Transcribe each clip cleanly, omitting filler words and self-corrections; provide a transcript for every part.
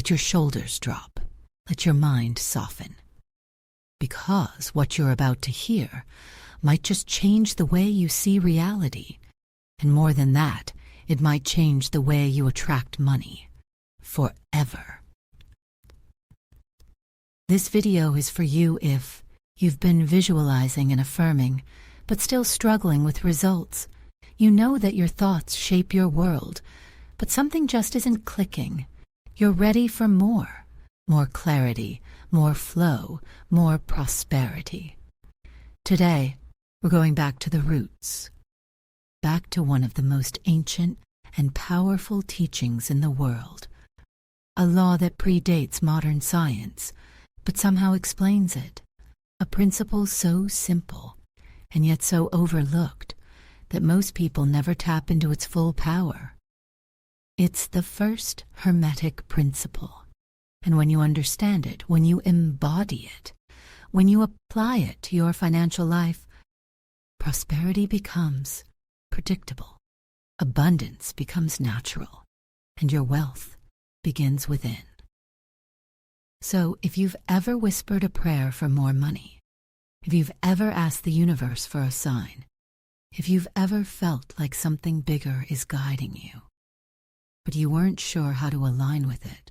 Let your shoulders drop. Let your mind soften. Because what you're about to hear might just change the way you see reality. And more than that, it might change the way you attract money. Forever. This video is for you if you've been visualizing and affirming, but still struggling with results. You know that your thoughts shape your world, but something just isn't clicking. You're ready for more. More clarity, more flow, more prosperity. Today, we're going back to the roots. Back to one of the most ancient and powerful teachings in the world. A law that predates modern science, but somehow explains it. A principle so simple, and yet so overlooked, that most people never tap into its full power. It's the first Hermetic principle. And when you understand it, when you embody it, when you apply it to your financial life, prosperity becomes predictable. Abundance becomes natural, and your wealth begins within. So, if you've ever whispered a prayer for more money, if you've ever asked the universe for a sign, if you've ever felt like something bigger is guiding you, but you weren't sure how to align with it,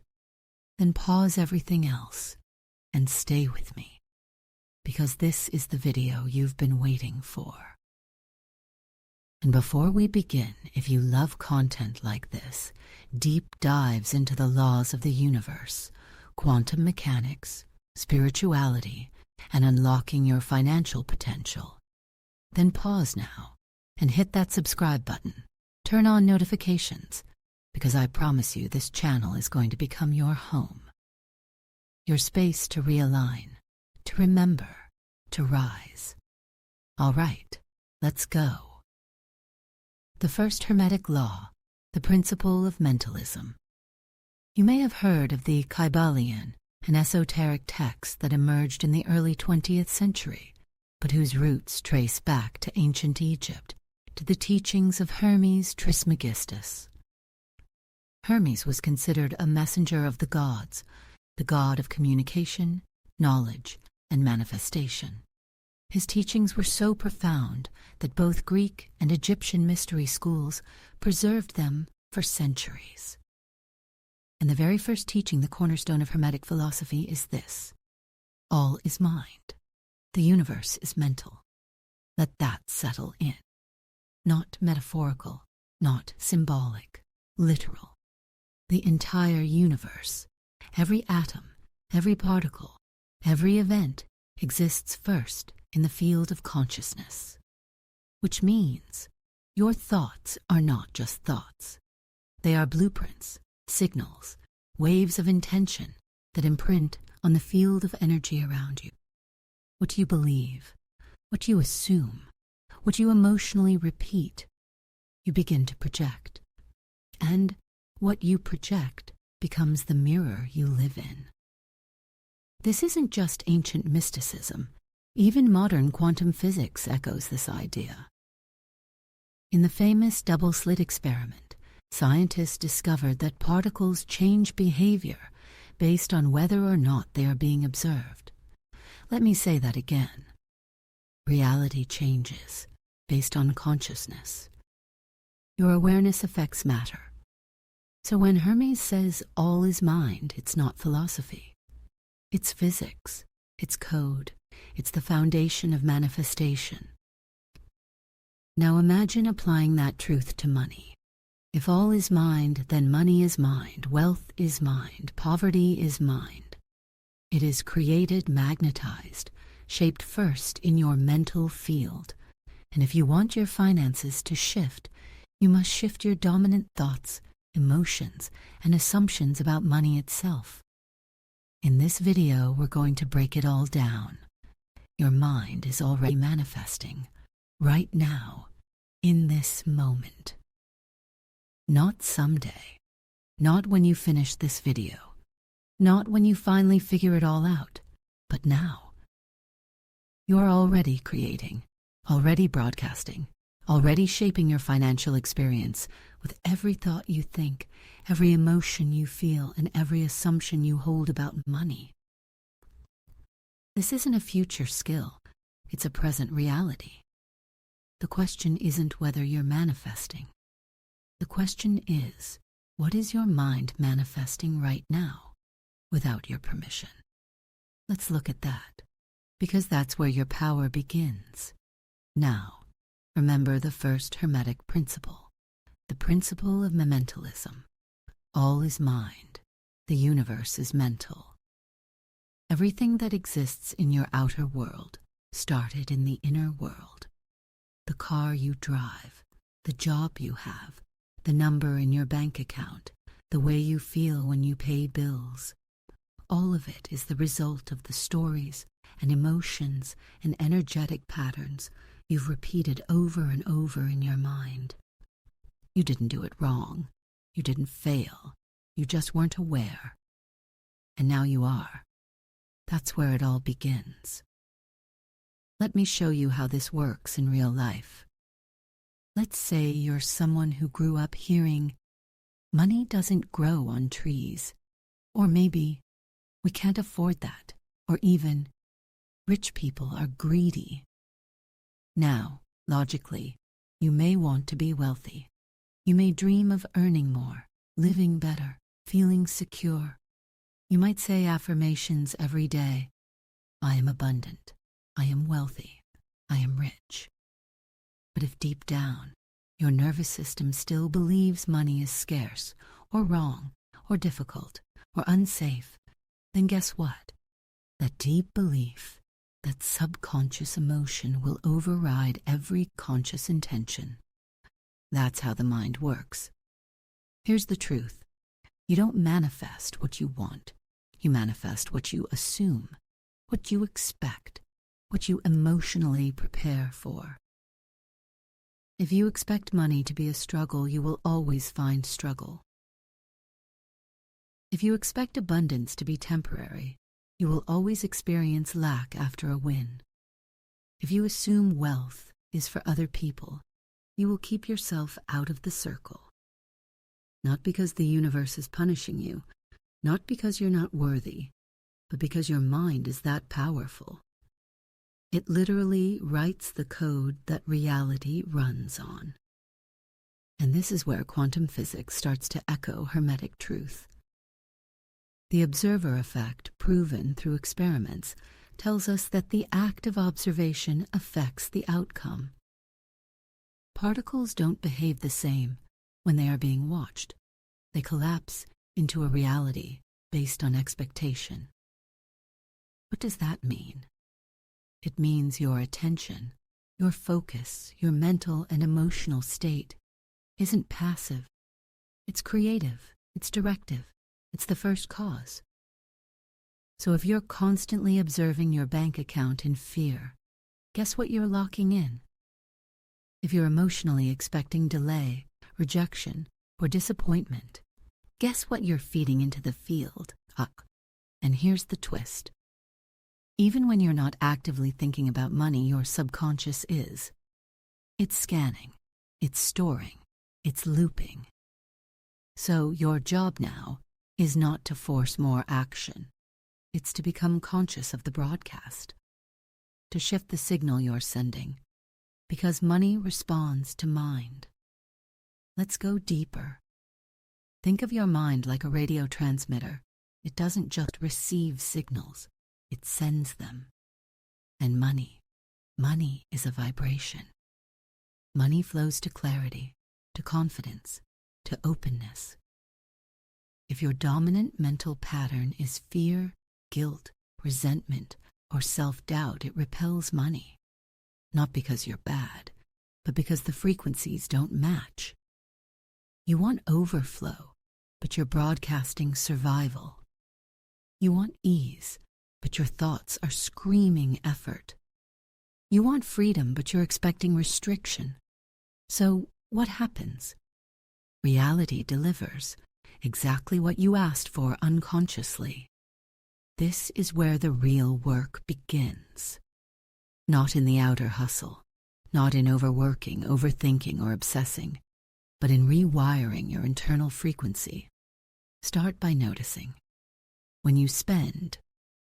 then pause everything else and stay with me, because this is the video you've been waiting for. And before we begin, if you love content like this, deep dives into the laws of the universe, quantum mechanics, spirituality, and unlocking your financial potential, then pause now and hit that subscribe button. Turn on notifications, because I promise you this channel is going to become your home. Your space to realign, to remember, to rise. All right, let's go. The first Hermetic law, the principle of mentalism. You may have heard of the Kybalion, an esoteric text that emerged in the early 20th century, but whose roots trace back to ancient Egypt, to the teachings of Hermes Trismegistus. Hermes was considered a messenger of the gods, the god of communication, knowledge, and manifestation. His teachings were so profound that both Greek and Egyptian mystery schools preserved them for centuries. And the very first teaching, the cornerstone of Hermetic philosophy, is this: all is mind. The universe is mental. Let that settle in. Not metaphorical, not symbolic, literal. The entire universe, every atom, every particle, every event exists first in the field of consciousness, which means your thoughts are not just thoughts. They are blueprints, signals, waves of intention that imprint on the field of energy around you. What you believe, what you assume, what you emotionally repeat, you begin to project. And what you project becomes the mirror you live in. This isn't just ancient mysticism. Even modern quantum physics echoes this idea. In the famous double-slit experiment, scientists discovered that particles change behavior based on whether or not they are being observed. Let me say that again. Reality changes based on consciousness. Your awareness affects matter. So when Hermes says all is mind, it's not philosophy. It's physics. It's code. It's the foundation of manifestation. Now imagine applying that truth to money. If all is mind, then money is mind, wealth is mind, poverty is mind. It is created, magnetized, shaped first in your mental field. And if you want your finances to shift, you must shift your dominant thoughts, emotions, and assumptions about money itself. In this video, we're going to break it all down. Your mind is already manifesting, right now, in this moment. Not someday, not when you finish this video, not when you finally figure it all out, but now. You're already creating, already broadcasting, already shaping your financial experience with every thought you think, every emotion you feel, and every assumption you hold about money. This isn't a future skill, it's a present reality. The question isn't whether you're manifesting. The question is, what is your mind manifesting right now, without your permission? Let's look at that, because that's where your power begins. Now, remember the first Hermetic principle, the principle of momentalism. All is mind. The universe is mental. Everything that exists in your outer world started in the inner world. The car you drive, the job you have, the number in your bank account, the way you feel when you pay bills. All of it is the result of the stories and emotions and energetic patterns you've repeated over and over in your mind. You didn't do it wrong. You didn't fail. You just weren't aware. And now you are. That's where it all begins. Let me show you how this works in real life. Let's say you're someone who grew up hearing, money doesn't grow on trees. Or maybe, we can't afford that. Or even, rich people are greedy. Now, logically, you may want to be wealthy. You may dream of earning more, living better, feeling secure. You might say affirmations every day. I am abundant. I am wealthy. I am rich. But if deep down, your nervous system still believes money is scarce, or wrong, or difficult, or unsafe, then guess what? That deep belief, that subconscious emotion will override every conscious intention. That's how the mind works. Here's the truth. You don't manifest what you want. You manifest what you assume, what you expect, what you emotionally prepare for. If you expect money to be a struggle, you will always find struggle. If you expect abundance to be temporary, you will always experience lack after a win. If you assume wealth is for other people, you will keep yourself out of the circle. Not because the universe is punishing you, not because you're not worthy, but because your mind is that powerful. It literally writes the code that reality runs on. And this is where quantum physics starts to echo Hermetic truth. The observer effect, proven through experiments, tells us that the act of observation affects the outcome. Particles don't behave the same when they are being watched. They collapse into a reality based on expectation. What does that mean? It means your attention, your focus, your mental and emotional state isn't passive. It's creative, it's directive, it's the first cause. So if you're constantly observing your bank account in fear, guess what you're locking in? If you're emotionally expecting delay, rejection, or disappointment, guess what you're feeding into the field? And here's the twist. Even when you're not actively thinking about money, your subconscious is. It's scanning, it's storing, it's looping. So your job now is not to force more action. It's to become conscious of the broadcast, to shift the signal you're sending, because money responds to mind. Let's go deeper. Think of your mind like a radio transmitter. It doesn't just receive signals, it sends them. And money is a vibration. Money flows to clarity, to confidence, to openness. If your dominant mental pattern is fear, guilt, resentment, or self-doubt, it repels money. Not because you're bad, but because the frequencies don't match. You want overflow, but you're broadcasting survival. You want ease, but your thoughts are screaming effort. You want freedom, but you're expecting restriction. So what happens? Reality delivers exactly what you asked for unconsciously. This is where the real work begins. Not in the outer hustle, not in overworking, overthinking, or obsessing, but in rewiring your internal frequency. Start by noticing. When you spend,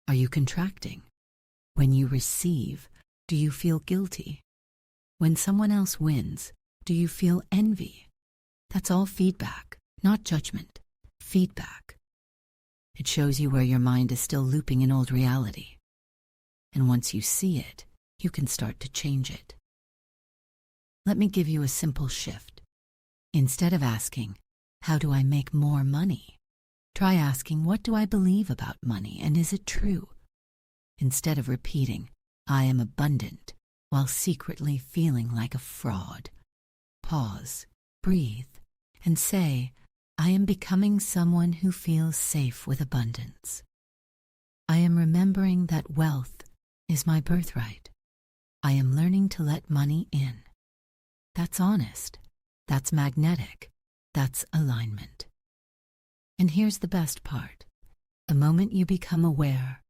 are you contracting? When you receive, do you feel guilty? When someone else wins, do you feel envy? That's all feedback, not judgment. Feedback. It shows you where your mind is still looping an old reality. And once you see it, you can start to change it. Let me give you a simple shift. Instead of asking, how do I make more money? Try asking, what do I believe about money, and is it true? Instead of repeating, I am abundant, while secretly feeling like a fraud, pause, breathe, and say, I am becoming someone who feels safe with abundance. I am remembering that wealth is my birthright. I am learning to let money in. That's honest. That's magnetic. That's alignment. And here's the best part. The moment you become aware,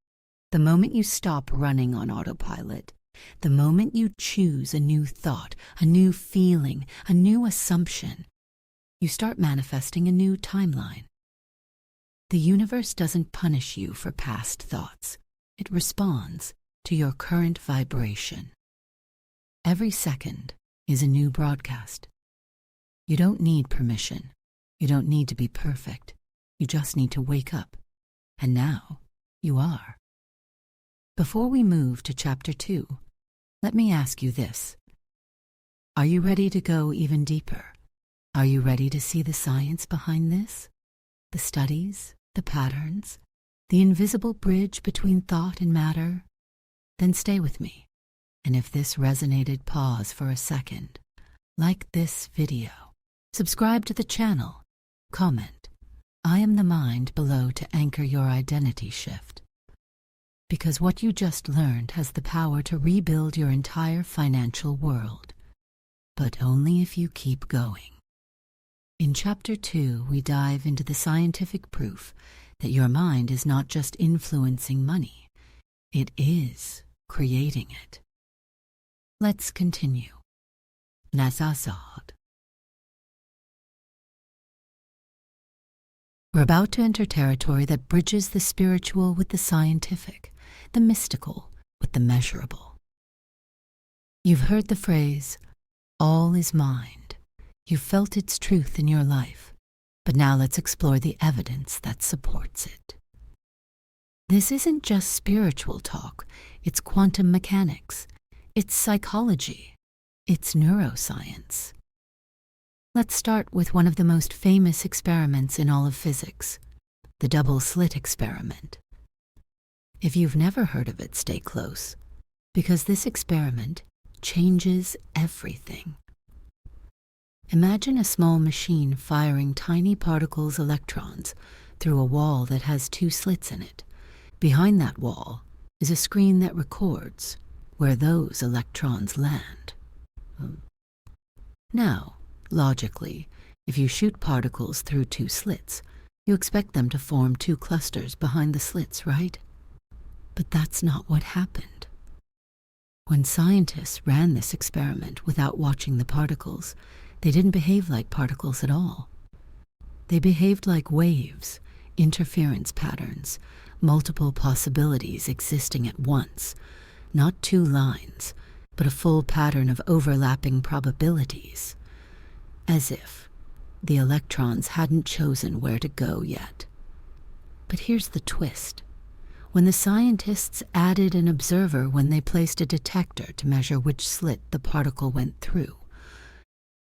the moment you stop running on autopilot, the moment you choose a new thought, a new feeling, a new assumption, you start manifesting a new timeline. The universe doesn't punish you for past thoughts. It responds to your current vibration. Every second is a new broadcast. You don't need permission. You don't need to be perfect. You just need to wake up. And now, you are. Before we move to Chapter 2, let me ask you this. Are you ready to go even deeper? Are you ready to see the science behind this? The studies, the patterns, the invisible bridge between thought and matter? Then stay with me. And if this resonated, pause for a second. Like this video. Subscribe to the channel. Comment. I am the mind below to anchor your identity shift. Because what you just learned has the power to rebuild your entire financial world. But only if you keep going. In Chapter 2, we dive into the scientific proof that your mind is not just influencing money, it is creating it. Let's continue. Nasasad. We're about to enter territory that bridges the spiritual with the scientific, the mystical with the measurable. You've heard the phrase, all is mind. You've felt its truth in your life, but now let's explore the evidence that supports it. This isn't just spiritual talk, it's quantum mechanics, it's psychology, it's neuroscience. Let's start with one of the most famous experiments in all of physics, the double-slit experiment. If you've never heard of it, stay close, because this experiment changes everything. Imagine a small machine firing tiny particles, electrons, through a wall that has 2 slits in it. Behind that wall is a screen that records where those electrons land. Now, logically, if you shoot particles through 2 slits, you expect them to form 2 clusters behind the slits, right? But that's not what happened. When scientists ran this experiment without watching the particles, they didn't behave like particles at all. They behaved like waves, interference patterns, multiple possibilities existing at once, not 2 lines, but a full pattern of overlapping probabilities, as if the electrons hadn't chosen where to go yet. But here's the twist. When the scientists added an observer when they placed a detector to measure which slit the particle went through,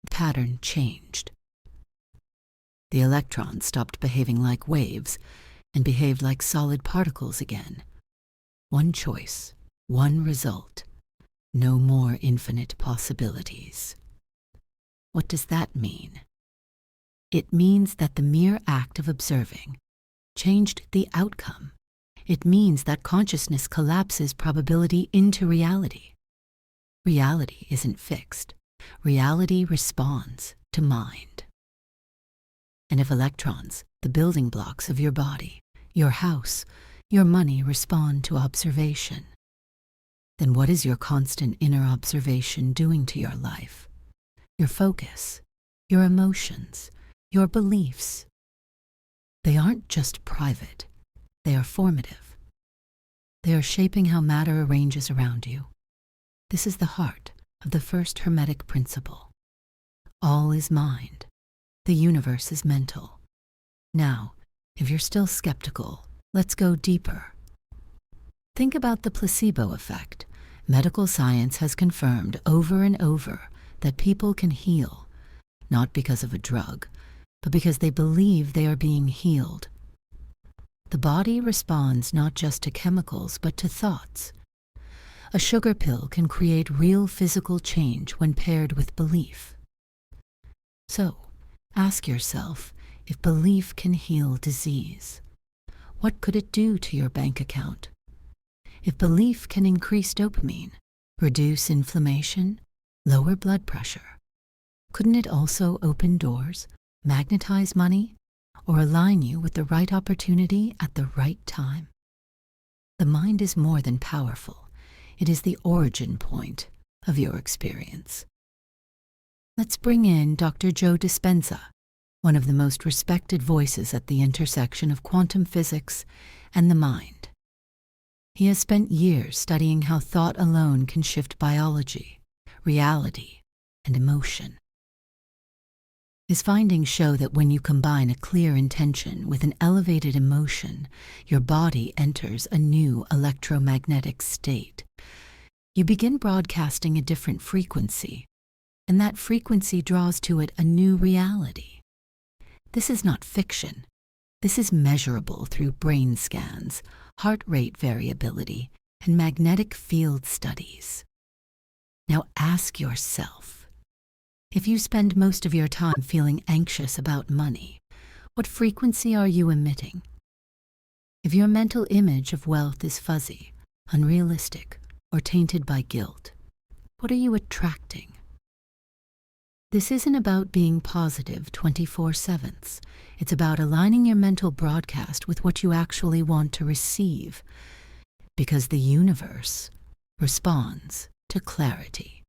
the pattern changed. The electrons stopped behaving like waves and behaved like solid particles again. One choice, one result, no more infinite possibilities. What does that mean? It means that the mere act of observing changed the outcome. It means that consciousness collapses probability into reality. Reality isn't fixed. Reality responds to mind. And if electrons, the building blocks of your body, your house, your money respond to observation, then what is your constant inner observation doing to your life? Your focus, your emotions, your beliefs. They aren't just private, they are formative. They are shaping how matter arranges around you. This is the heart of the first Hermetic principle. All is mind. The universe is mental. Now, if you're still skeptical, let's go deeper. Think about the placebo effect. Medical science has confirmed over and over that people can heal, not because of a drug, but because they believe they are being healed. The body responds not just to chemicals, but to thoughts. A sugar pill can create real physical change when paired with belief. So, ask yourself if belief can heal disease. What could it do to your bank account? If belief can increase dopamine, reduce inflammation, lower blood pressure, couldn't it also open doors, magnetize money, or align you with the right opportunity at the right time? The mind is more than powerful. It is the origin point of your experience. Let's bring in Dr. Joe Dispenza, one of the most respected voices at the intersection of quantum physics and the mind. He has spent years studying how thought alone can shift biology, reality, and emotion. His findings show that when you combine a clear intention with an elevated emotion, your body enters a new electromagnetic state. You begin broadcasting a different frequency, and that frequency draws to it a new reality. This is not fiction. This is measurable through brain scans, heart rate variability, and magnetic field studies. Now ask yourself, if you spend most of your time feeling anxious about money, what frequency are you emitting? If your mental image of wealth is fuzzy, unrealistic, or tainted by guilt, what are you attracting? This isn't about being positive 24/7. It's about aligning your mental broadcast with what you actually want to receive, because the universe responds to clarity.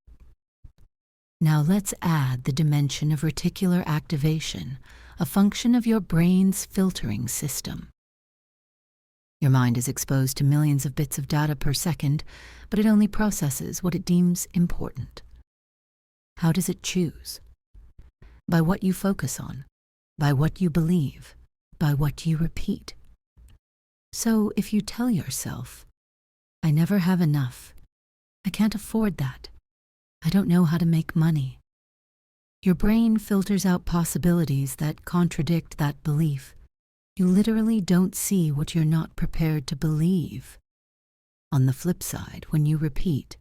Now let's add the dimension of reticular activation, a function of your brain's filtering system. Your mind is exposed to millions of bits of data per second, but it only processes what it deems important. How does it choose? By what you focus on, by what you believe, by what you repeat. So if you tell yourself, I never have enough, I can't afford that, I don't know how to make money, your brain filters out possibilities that contradict that belief. You literally don't see what you're not prepared to believe. On the flip side, when you repeat,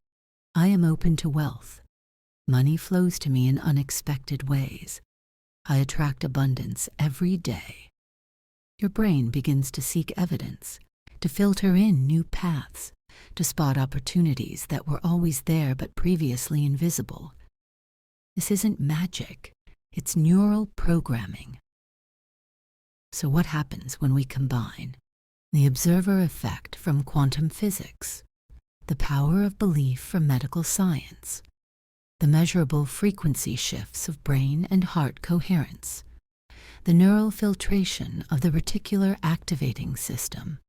I am open to wealth, money flows to me in unexpected ways, I attract abundance every day, your brain begins to seek evidence, to filter in new paths, to spot opportunities that were always there but previously invisible. This isn't magic, it's neural programming. So what happens when we combine the observer effect from quantum physics, the power of belief from medical science, the measurable frequency shifts of brain and heart coherence, the neural filtration of the reticular activating system?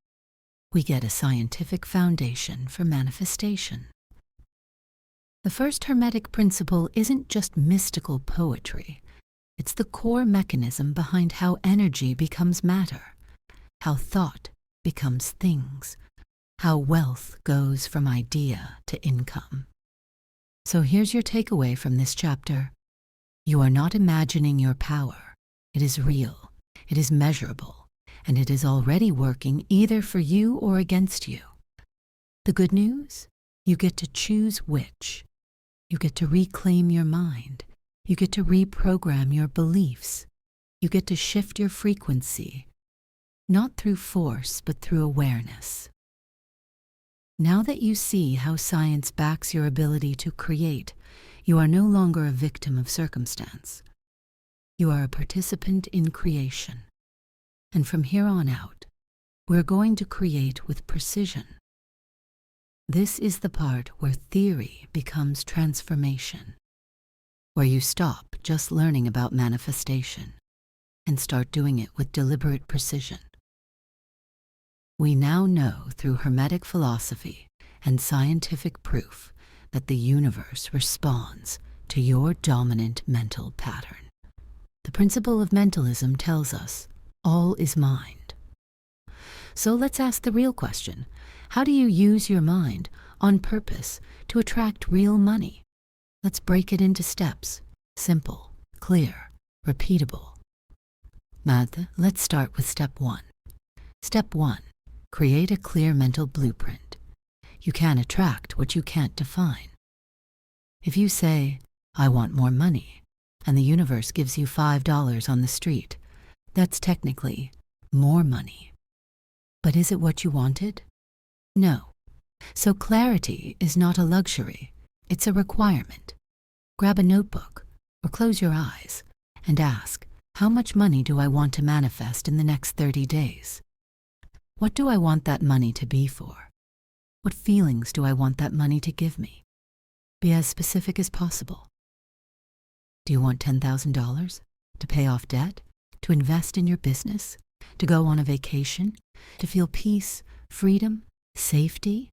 We get a scientific foundation for manifestation. The first Hermetic principle isn't just mystical poetry. It's the core mechanism behind how energy becomes matter, how thought becomes things, how wealth goes from idea to income. So here's your takeaway from this chapter. You are not imagining your power. It is real, it is measurable, and it is already working either for you or against you. The good news? You get to choose which. You get to reclaim your mind. You get to reprogram your beliefs. You get to shift your frequency, not through force, but through awareness. Now that you see how science backs your ability to create, you are no longer a victim of circumstance. You are a participant in creation. And from here on out, we're going to create with precision. This is the part where theory becomes transformation, where you stop just learning about manifestation and start doing it with deliberate precision. We now know through Hermetic philosophy and scientific proof that the universe responds to your dominant mental pattern. The principle of mentalism tells us all is mind. So let's ask the real question. How do you use your mind on purpose to attract real money? Let's break it into steps. Simple, clear, repeatable. Madhu, let's start with step 1. Step 1. Create a clear mental blueprint. You can't attract what you can't define. If you say, I want more money, and the universe gives you $5 on the street, that's technically more money. But is it what you wanted? No. So clarity is not a luxury, it's a requirement. Grab a notebook or close your eyes and ask, how much money do I want to manifest in the next 30 days? What do I want that money to be for? What feelings do I want that money to give me? Be as specific as possible. Do you want $10,000 to pay off debt, to invest in your business, to go on a vacation, to feel peace, freedom, safety?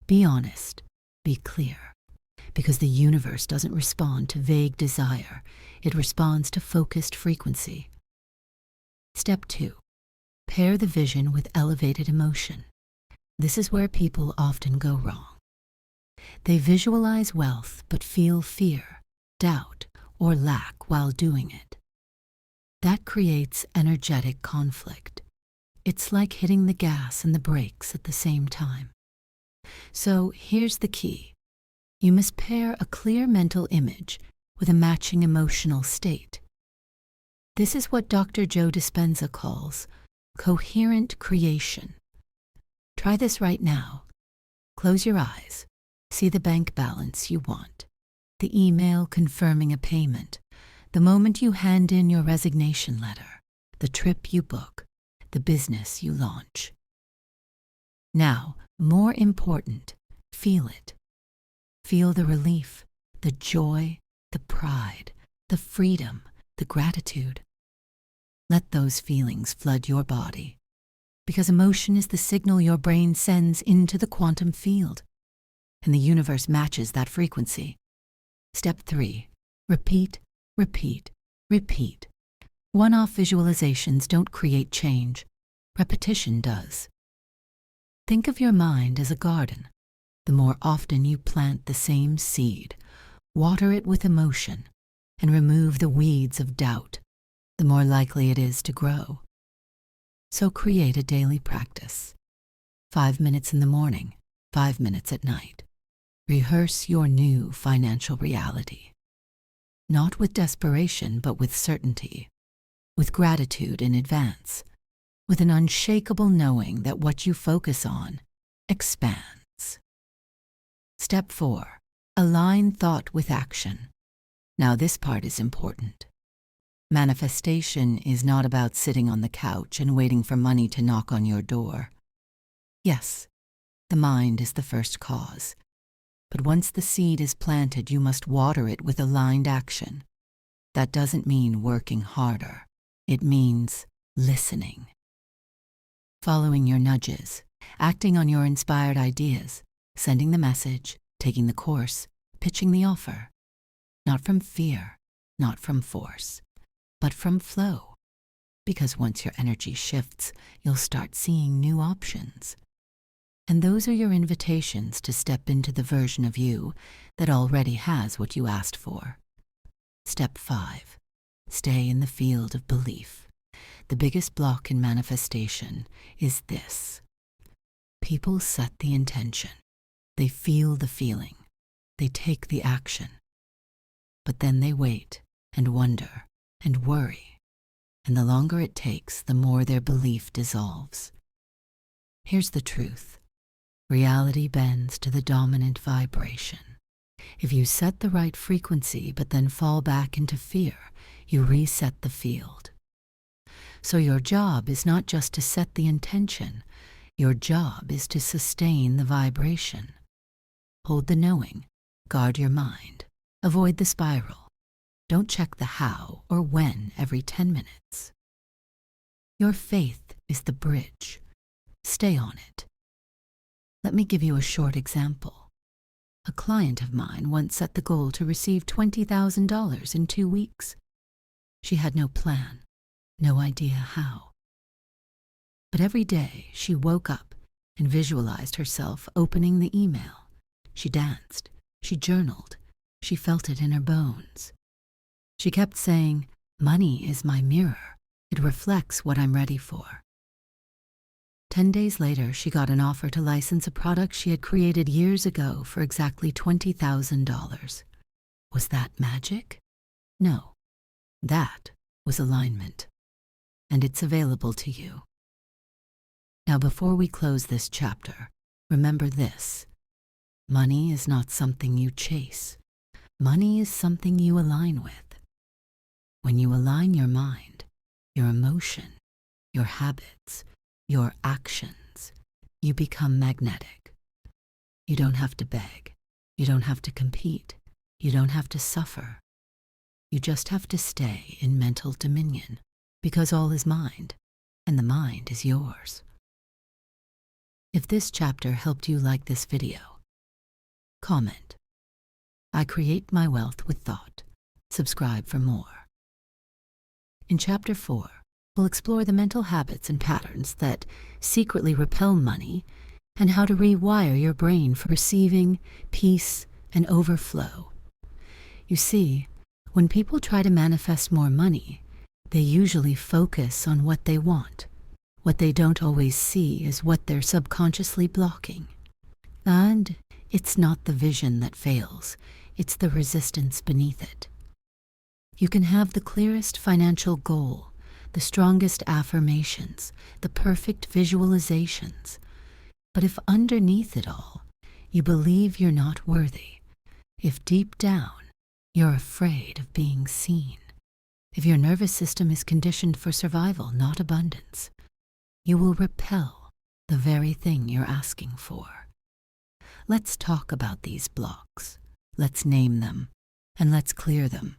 Be honest, be clear, because the universe doesn't respond to vague desire, it responds to focused frequency. Step 2. Pair the vision with elevated emotion. This is where people often go wrong. They visualize wealth but feel fear, doubt, or lack while doing it. That creates energetic conflict. It's like hitting the gas and the brakes at the same time. So here's the key. You must pair a clear mental image with a matching emotional state. This is what Dr. Joe Dispenza calls coherent creation. Try this right now. Close your eyes. See the bank balance you want, the email confirming a payment, the moment you hand in your resignation letter, the trip you book, the business you launch. Now, more important, feel it. Feel the relief, the joy, the pride, the freedom, the gratitude. Let those feelings flood your body, because emotion is the signal your brain sends into the quantum field, and the universe matches that frequency. Step 3. Repeat, repeat, repeat. One-off visualizations don't create change. Repetition does. Think of your mind as a garden. The more often you plant the same seed, water it with emotion, and remove the weeds of doubt, the more likely it is to grow. So create a daily practice. 5 minutes in the morning, 5 minutes at night. Rehearse your new financial reality. Not with desperation, but with certainty, with gratitude in advance, with an unshakable knowing that what you focus on expands. Step 4. Align thought with action. Now this part is important. Manifestation is not about sitting on the couch and waiting for money to knock on your door. Yes, the mind is the first cause. But once the seed is planted, you must water it with aligned action. That doesn't mean working harder. It means listening. Following your nudges, acting on your inspired ideas, sending the message, taking the course, pitching the offer. Not from fear, not from force, but from flow. Because once your energy shifts, you'll start seeing new options. And those are your invitations to step into the version of you that already has what you asked for. Step 5. Stay in the field of belief. The biggest block in manifestation is this. People set the intention. They feel the feeling. They take the action. But then they wait and wonder and worry. And the longer it takes, the more their belief dissolves. Here's the truth. Reality bends to the dominant vibration. If you set the right frequency but then fall back into fear, you reset the field. So your job is not just to set the intention. Your job is to sustain the vibration. Hold the knowing. Guard your mind. Avoid the spiral. Don't check the how or when every 10 minutes. Your faith is the bridge. Stay on it. Let me give you a short example. A client of mine once set the goal to receive $20,000 in 2 weeks. She had no plan, no idea how. But every day she woke up and visualized herself opening the email. She danced, she journaled, she felt it in her bones. She kept saying, "Money is my mirror. It reflects what I'm ready for." 10 days later, she got an offer to license a product she had created years ago for exactly $20,000. Was that magic? No. That was alignment. And it's available to you. Now, before we close this chapter, remember this. Money is not something you chase. Money is something you align with. When you align your mind, your emotion, your habits, your actions, you become magnetic. You don't have to beg. You don't have to compete. You don't have to suffer. You just have to stay in mental dominion, because all is mind, and the mind is yours. If this chapter helped you like this video, comment. I create my wealth with thought. Subscribe for more. In Chapter 4, we'll explore the mental habits and patterns that secretly repel money and how to rewire your brain for receiving, peace, and overflow. You see, when people try to manifest more money, they usually focus on what they want. What they don't always see is what they're subconsciously blocking. And it's not the vision that fails, it's the resistance beneath it. You can have the clearest financial goal, the strongest affirmations, the perfect visualizations. But if underneath it all, you believe you're not worthy, if deep down you're afraid of being seen, if your nervous system is conditioned for survival, not abundance, you will repel the very thing you're asking for. Let's talk about these blocks. Let's name them, and let's clear them.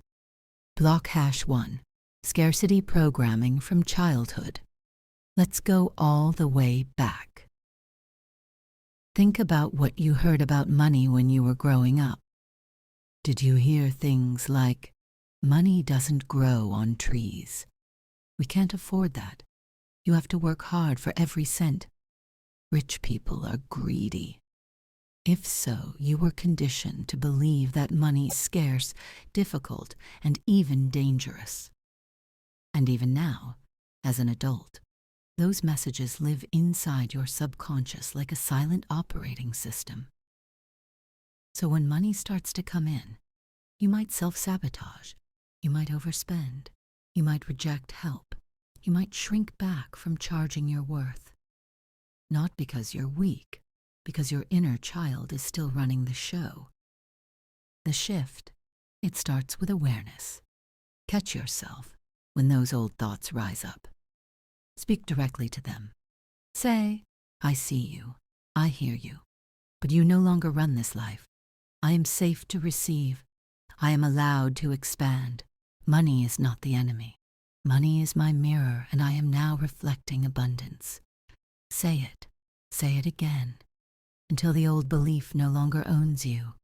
Block hash 1. Scarcity programming from childhood. Let's go all the way back. Think about what you heard about money when you were growing up. Did you hear things like, "Money doesn't grow on trees. We can't afford that. You have to work hard for every cent. Rich people are greedy"? If so, you were conditioned to believe that money is scarce, difficult, and even dangerous. And even now, as an adult, those messages live inside your subconscious like a silent operating system. So when money starts to come in, you might self-sabotage, you might overspend, you might reject help, you might shrink back from charging your worth. Not because you're weak, because your inner child is still running the show. The shift, it starts with awareness. Catch yourself when those old thoughts rise up. Speak directly to them. Say, "I see you, I hear you, but you no longer run this life. I am safe to receive. I am allowed to expand. Money is not the enemy. Money is my mirror, and I am now reflecting abundance." Say it again, until the old belief no longer owns you.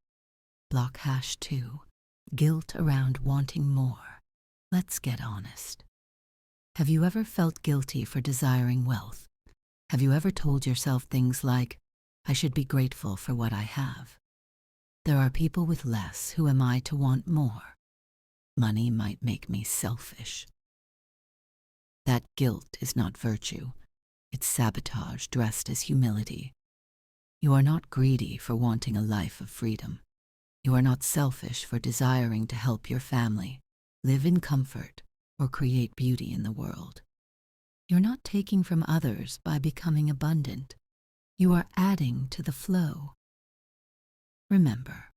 Block hash 2. Guilt around wanting more. Let's get honest. Have you ever felt guilty for desiring wealth? Have you ever told yourself things like, "I should be grateful for what I have"? There are people with less. Who am I to want more? Money might make me selfish. That guilt is not virtue. It's sabotage dressed as humility. You are not greedy for wanting a life of freedom. You are not selfish for desiring to help your family, live in comfort, or create beauty in the world. You're not taking from others by becoming abundant. You are adding to the flow. Remember,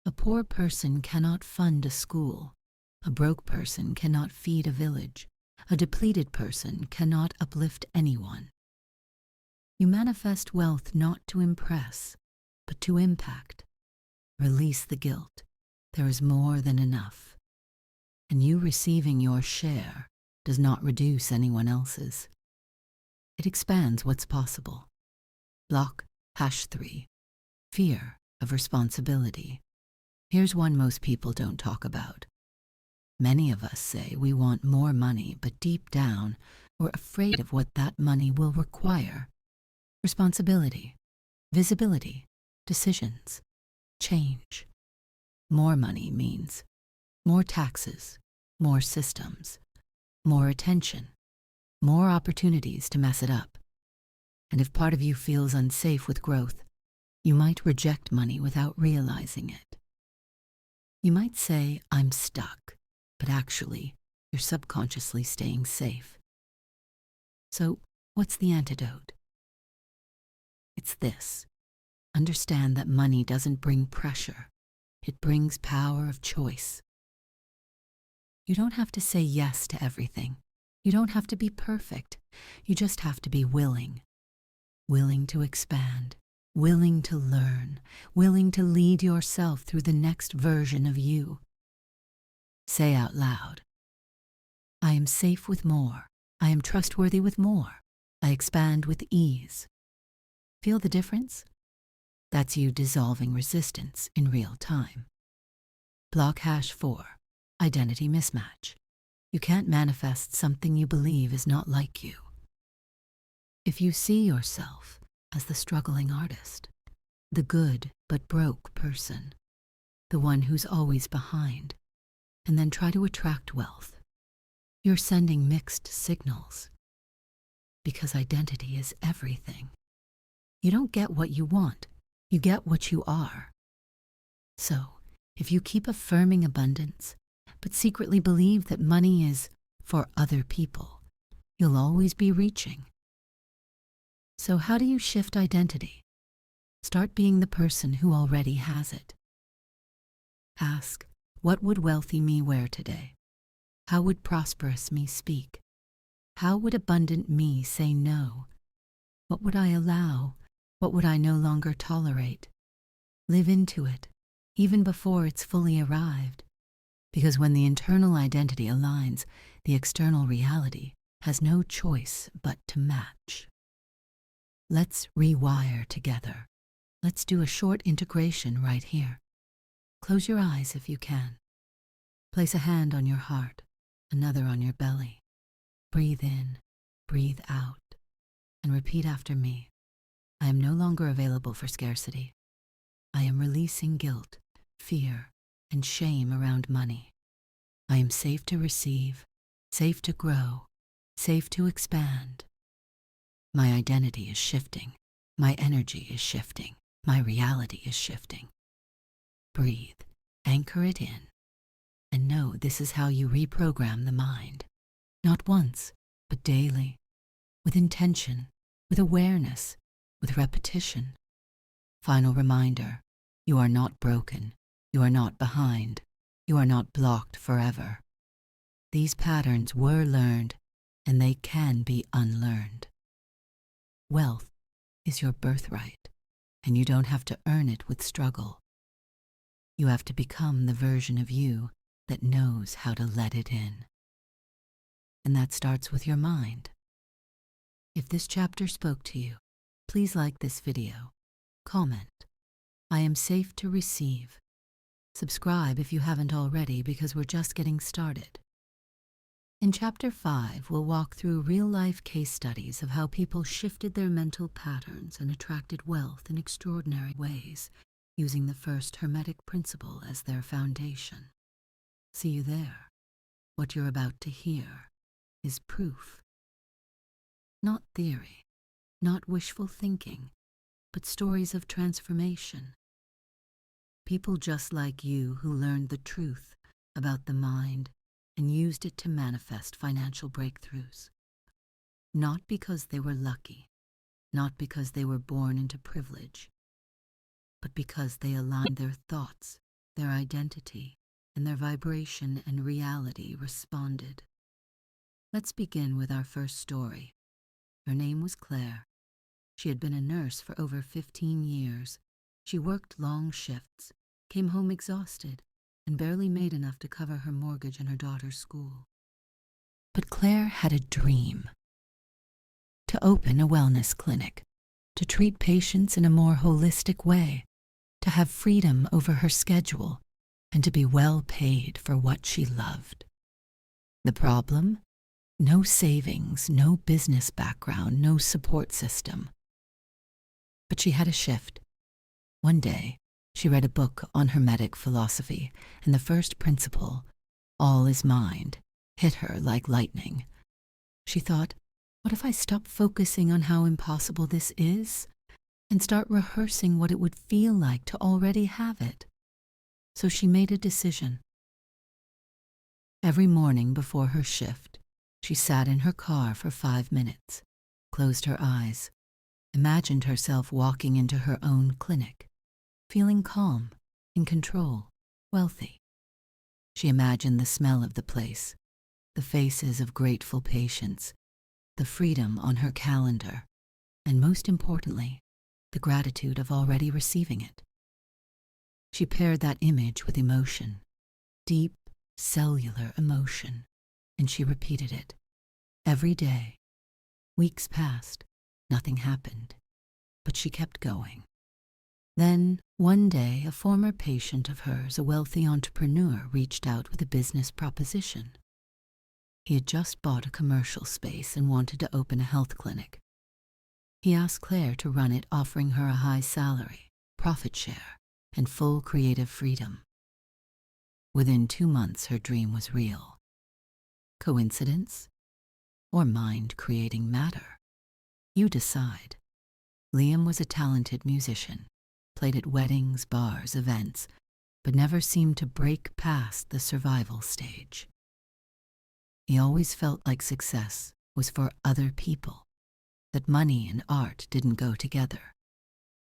a poor person cannot fund a school. A broke person cannot feed a village. A depleted person cannot uplift anyone. You manifest wealth not to impress, but to impact, Release the guilt. There is more than enough. And you receiving your share does not reduce anyone else's. It expands what's possible. Block #3. Fear of responsibility. Here's one most people don't talk about. Many of us say we want more money, but deep down, we're afraid of what that money will require. Responsibility, visibility, decisions, change. More money means more taxes, more systems, more attention, more opportunities to mess it up. And if part of you feels unsafe with growth, you might reject money without realizing it. You might say, I'm stuck, but actually, you're subconsciously staying safe. So, what's the antidote? It's this. Understand that money doesn't bring pressure. It brings power of choice. You don't have to say yes to everything. You don't have to be perfect. You just have to be willing. Willing to expand. Willing to learn. Willing to lead yourself through the next version of you. Say out loud, I am safe with more. I am trustworthy with more. I expand with ease. Feel the difference? That's you dissolving resistance in real time. Block #4. Identity mismatch. You can't manifest something you believe is not like you. If you see yourself as the struggling artist, the good but broke person, the one who's always behind, and then try to attract wealth, you're sending mixed signals. Because identity is everything. You don't get what you want, you get what you are. So, if you keep affirming abundance, but secretly believe that money is for other people, you'll always be reaching. So how do you shift identity? Start being the person who already has it. Ask, what would wealthy me wear today? How would prosperous me speak? How would abundant me say no? What would I allow? What would I no longer tolerate? Live into it, even before it's fully arrived. Because when the internal identity aligns, the external reality has no choice but to match. Let's rewire together. Let's do a short integration right here. Close your eyes if you can. Place a hand on your heart, another on your belly. Breathe in, breathe out, and repeat after me. I am no longer available for scarcity. I am releasing guilt, fear, and shame around money. I am safe to receive, safe to grow, safe to expand. My identity is shifting. My energy is shifting. My reality is shifting. Breathe, anchor it in, and know this is how you reprogram the mind. Not once, but daily, with intention, with awareness, with repetition. Final reminder, you are not broken. You are not behind. You are not blocked forever. These patterns were learned, and they can be unlearned. Wealth is your birthright, and you don't have to earn it with struggle. You have to become the version of you that knows how to let it in. And that starts with your mind. If this chapter spoke to you, please like this video, comment, I am safe to receive. Subscribe if you haven't already because we're just getting started. In Chapter 5, we'll walk through real-life case studies of how people shifted their mental patterns and attracted wealth in extraordinary ways, using the first Hermetic principle as their foundation. See you there. What you're about to hear is proof. Not theory, not wishful thinking, but stories of transformation. People just like you who learned the truth about the mind and used it to manifest financial breakthroughs. Not because they were lucky, not because they were born into privilege, but because they aligned their thoughts, their identity, and their vibration and reality responded. Let's begin with our first story. Her name was Claire. She had been a nurse for over 15 years. She worked long shifts, came home exhausted and barely made enough to cover her mortgage and her daughter's school. But Claire had a dream: to open a wellness clinic, to treat patients in a more holistic way, to have freedom over her schedule, and to be well paid for what she loved. The problem? No savings, no business background, no support system. But she had a shift. One day, she read a book on Hermetic philosophy, and the first principle, all is mind, hit her like lightning. She thought, what if I stop focusing on how impossible this is and start rehearsing what it would feel like to already have it? So she made a decision. Every morning before her shift, she sat in her car for 5 minutes, closed her eyes, imagined herself walking into her own clinic, feeling calm, in control, wealthy. She imagined the smell of the place, the faces of grateful patients, the freedom on her calendar, and most importantly, the gratitude of already receiving it. She paired that image with emotion, deep, cellular emotion, and she repeated it every day. Weeks passed, nothing happened, but she kept going. Then, one day, a former patient of hers, a wealthy entrepreneur, reached out with a business proposition. He had just bought a commercial space and wanted to open a health clinic. He asked Claire to run it, offering her a high salary, profit share, and full creative freedom. Within 2 months, her dream was real. Coincidence? Or mind creating matter? You decide. Liam was a talented musician, played at weddings, bars, events, but never seemed to break past the survival stage. He always felt like success was for other people, that money and art didn't go together,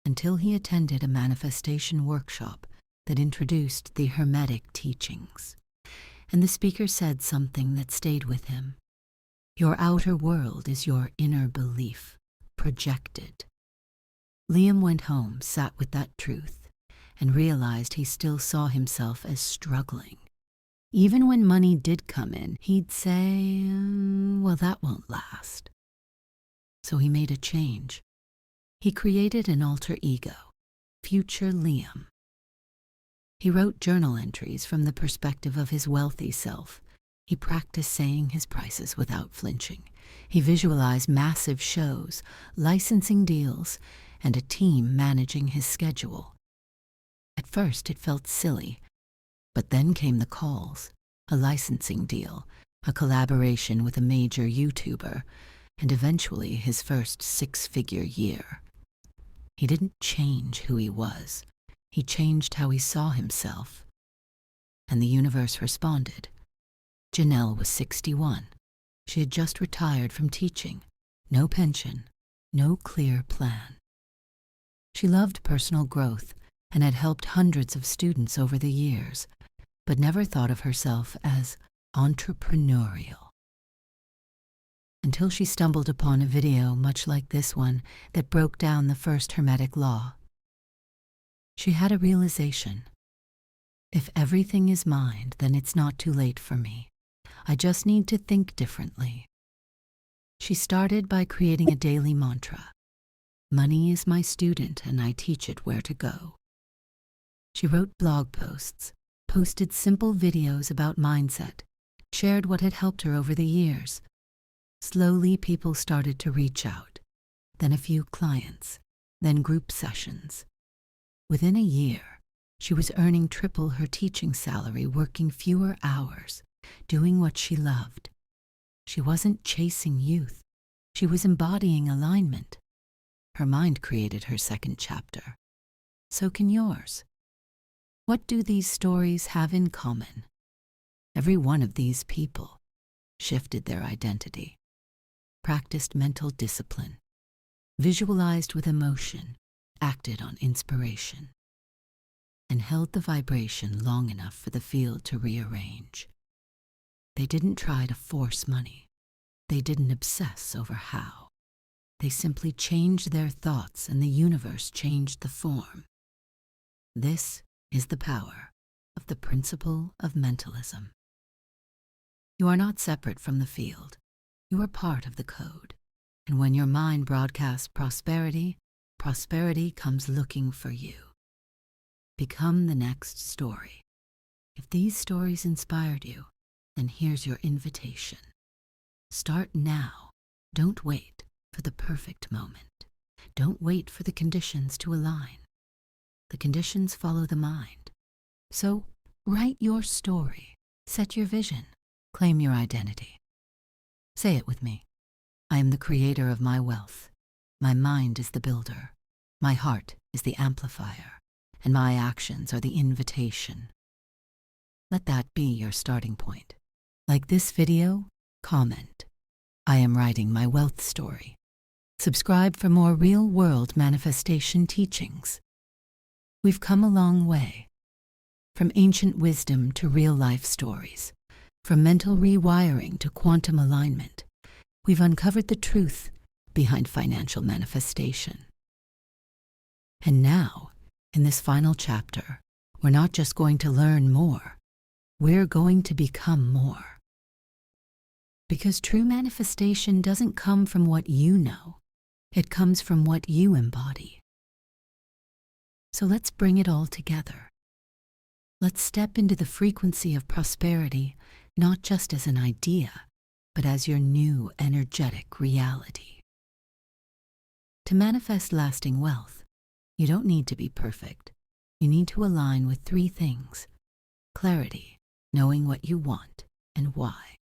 until he attended a manifestation workshop that introduced the Hermetic teachings. And the speaker said something that stayed with him. Your outer world is your inner belief, projected. Liam went home, sat with that truth, and realized he still saw himself as struggling. Even when money did come in, he'd say, well, that won't last. So he made a change. He created an alter ego, Future Liam. He wrote journal entries from the perspective of his wealthy self. He practiced saying his prices without flinching. He visualized massive shows, licensing deals, and a team managing his schedule. At first it felt silly, but then came the calls, a licensing deal, a collaboration with a major YouTuber, and eventually his first 6-figure year. He didn't change who he was. He changed how he saw himself. And the universe responded. Janelle was 61. She had just retired from teaching. No pension, no clear plan. She loved personal growth and had helped hundreds of students over the years, but never thought of herself as entrepreneurial. Until she stumbled upon a video much like this one that broke down the first Hermetic law. She had a realization. If everything is mind, then it's not too late for me. I just need to think differently. She started by creating a daily mantra. Money is my student and I teach it where to go. She wrote blog posts, posted simple videos about mindset, shared what had helped her over the years. Slowly, people started to reach out, then a few clients, then group sessions. Within a year, she was earning triple her teaching salary, working fewer hours, doing what she loved. She wasn't chasing youth. She was embodying alignment. Her mind created her second chapter. So can yours. What do these stories have in common? Every one of these people shifted their identity, practiced mental discipline, visualized with emotion, acted on inspiration, and held the vibration long enough for the field to rearrange. They didn't try to force money. They didn't obsess over how. They simply changed their thoughts and the universe changed the form. This is the power of the principle of mentalism. You are not separate from the field. You are part of the code. And when your mind broadcasts prosperity, prosperity comes looking for you. Become the next story. If these stories inspired you, then here's your invitation. Start now. Don't wait for the perfect moment. Don't wait for the conditions to align. The conditions follow the mind. So write your story. Set your vision. Claim your identity. Say it with me. I am the creator of my wealth. My mind is the builder. My heart is the amplifier. And my actions are the invitation. Let that be your starting point. Like this video, comment. I am writing my wealth story. Subscribe for more real-world manifestation teachings. We've come a long way. From ancient wisdom to real-life stories. From mental rewiring to quantum alignment. We've uncovered the truth behind financial manifestation. And now, in this final chapter, we're not just going to learn more. We're going to become more. Because true manifestation doesn't come from what you know. It comes from what you embody. So let's bring it all together. Let's step into the frequency of prosperity, not just as an idea, but as your new energetic reality. To manifest lasting wealth, you don't need to be perfect. You need to align with 3 things: clarity, knowing what you want and why;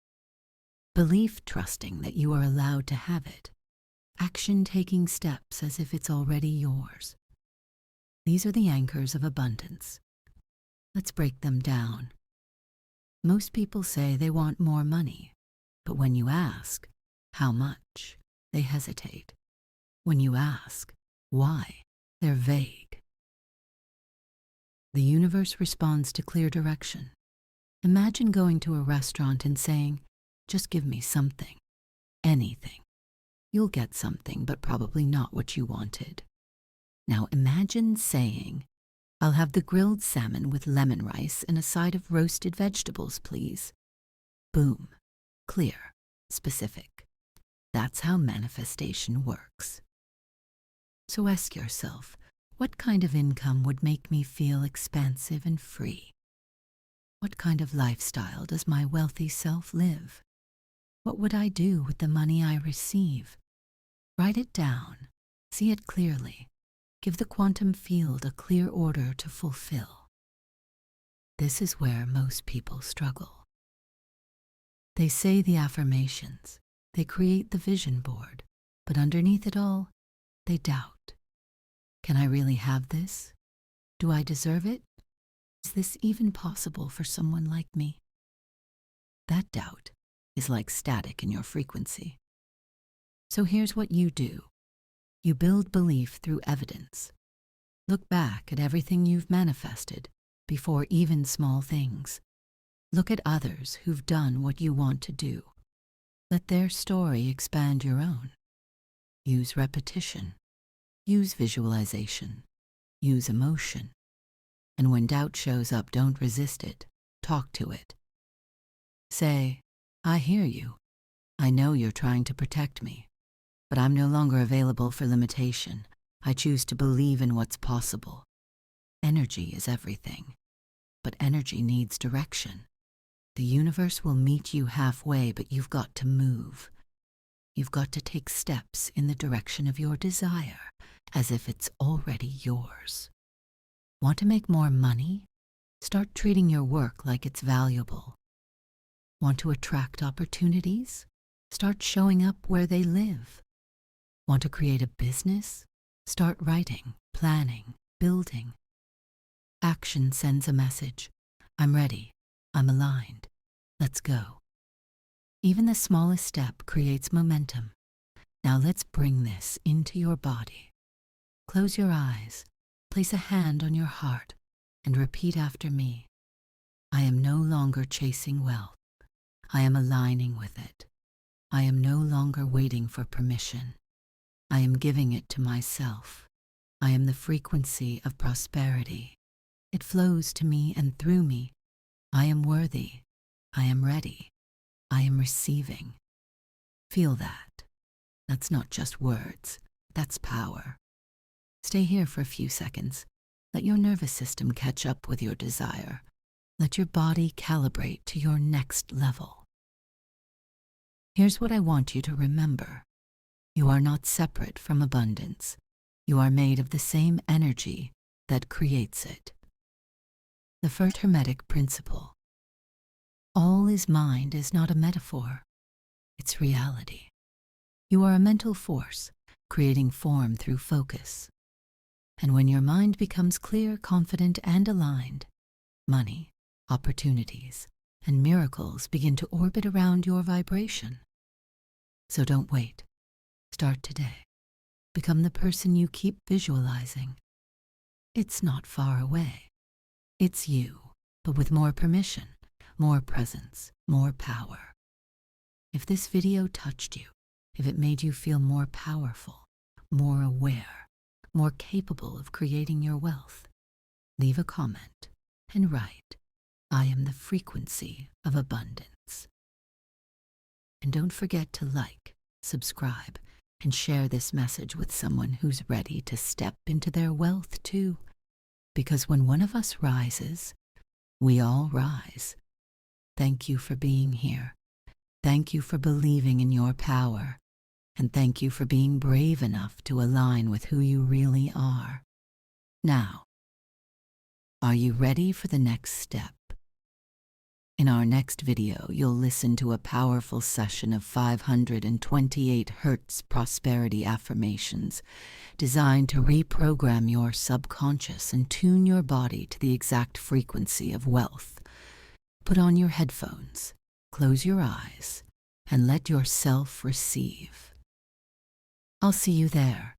belief, trusting that you are allowed to have it; action, taking steps as if it's already yours. These are the anchors of abundance. Let's break them down. Most people say they want more money, but when you ask, how much, they hesitate. When you ask, why, they're vague. The universe responds to clear direction. Imagine going to a restaurant and saying, just give me something, anything. You'll get something, but probably not what you wanted. Now imagine saying, I'll have the grilled salmon with lemon rice and a side of roasted vegetables, please. Boom. Clear. Specific. That's how manifestation works. So ask yourself, what kind of income would make me feel expansive and free? What kind of lifestyle does my wealthy self live? What would I do with the money I receive? Write it down. See it clearly. Give the quantum field a clear order to fulfill. This is where most people struggle. They say the affirmations. They create the vision board. But underneath it all, they doubt. Can I really have this? Do I deserve it? Is this even possible for someone like me? That doubt is like static in your frequency. So here's what you do. You build belief through evidence. Look back at everything you've manifested, before even small things. Look at others who've done what you want to do. Let their story expand your own. Use repetition. Use visualization. Use emotion. And when doubt shows up, don't resist it. Talk to it. Say, I hear you. I know you're trying to protect me. But I'm no longer available for limitation. I choose to believe in what's possible. Energy is everything. But energy needs direction. The universe will meet you halfway, but you've got to move. You've got to take steps in the direction of your desire, as if it's already yours. Want to make more money? Start treating your work like it's valuable. Want to attract opportunities? Start showing up where they live. Want to create a business? Start writing, planning, building. Action sends a message. I'm ready. I'm aligned. Let's go. Even the smallest step creates momentum. Now let's bring this into your body. Close your eyes, place a hand on your heart, and repeat after me. I am no longer chasing wealth. I am aligning with it. I am no longer waiting for permission. I am giving it to myself. I am the frequency of prosperity. It flows to me and through me. I am worthy. I am ready. I am receiving. Feel that. That's not just words. That's power. Stay here for a few seconds. Let your nervous system catch up with your desire. Let your body calibrate to your next level. Here's what I want you to remember. You are not separate from abundance. You are made of the same energy that creates it. The first Hermetic principle. All is mind is not a metaphor. It's reality. You are a mental force, creating form through focus. And when your mind becomes clear, confident, and aligned, money, opportunities, and miracles begin to orbit around your vibration. So don't wait. Start today. Become the person you keep visualizing. It's not far away. It's you, but with more permission, more presence, more power. If this video touched you, if it made you feel more powerful, more aware, more capable of creating your wealth, leave a comment and write, "I am the frequency of abundance." And don't forget to like, subscribe, and share this message with someone who's ready to step into their wealth too. Because when one of us rises, we all rise. Thank you for being here. Thank you for believing in your power. And thank you for being brave enough to align with who you really are. Now, are you ready for the next step? In our next video, you'll listen to a powerful session of 528 Hertz prosperity affirmations designed to reprogram your subconscious and tune your body to the exact frequency of wealth. Put on your headphones, close your eyes, and let yourself receive. I'll see you there.